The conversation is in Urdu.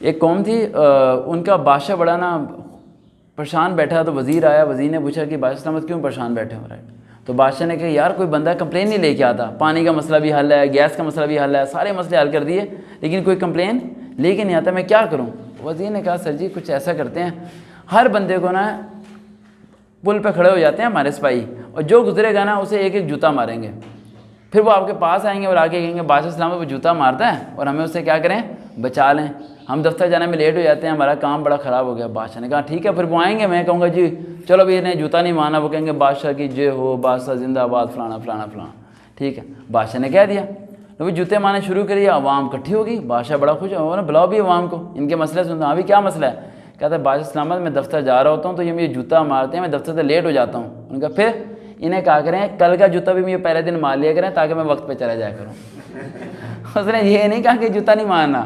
ایک قوم تھی ان کا بادشاہ بڑا نا پریشان بیٹھا، تو وزیر آیا، وزیر نے پوچھا کہ بادشاہ سلامت کیوں پریشان بیٹھے ہو رہے ہیں؟ تو بادشاہ نے کہا یار کوئی بندہ کمپلین نہیں لے کے آتا، پانی کا مسئلہ بھی حل ہے، گیس کا مسئلہ بھی حل ہے، سارے مسئلے حل کر دیے لیکن کوئی کمپلین لے کے نہیں آتا، میں کیا کروں؟ وزیر نے کہا سر جی کچھ ایسا کرتے ہیں، ہر بندے کو نا پل پہ کھڑے ہو جاتے ہیں ہمارے سپاہی، اور جو گزرے گا نا اسے ایک ایک جوتا ماریں گے، پھر وہ آپ کے پاس آئیں گے اور آ کے کہیں گے بادشاہ سلامت وہ جوتا مارتا ہے اور ہمیں اس سے کیا کریں، بچا لیں، ہم دفتر جانے میں لیٹ ہو جاتے ہیں، ہمارا کام بڑا خراب ہو گیا۔ بادشاہ نے کہا ٹھیک ہے، پھر وہ آئیں گے، میں کہوں گا جی چلو بھی انہیں جوتا نہیں مارنا، وہ کہیں گے بادشاہ کی جے ہو، بادشاہ زندہ آباد، فلانا فلانا فلانا، ٹھیک ہے۔ بادشاہ نے کہہ دیا، وہ جوتے مارنے شروع کریے، عوام اکٹھی ہوگی، بادشاہ بڑا خوش ہو نا، بلاؤ بھی عوام کو، ان کے مسئلے سنتا ہوں، ابھی کیا مسئلہ ہے؟ کہتا ہے بادشاہ سلامت میں دفتر جا رہا ہوتا ہوں تو یہ مجھے جوتا مارتے ہیں، میں دفتر سے لیٹ ہو جاتا ہوں۔ ان کا پھر انہیں کہا کریں کل کا جوتا بھی مجھے پہلے دن مار لیا کریں تاکہ میں وقت پہ چلا جایا کروں۔ اس نے یہ نہیں کہا کہ جوتا نہیں مارنا،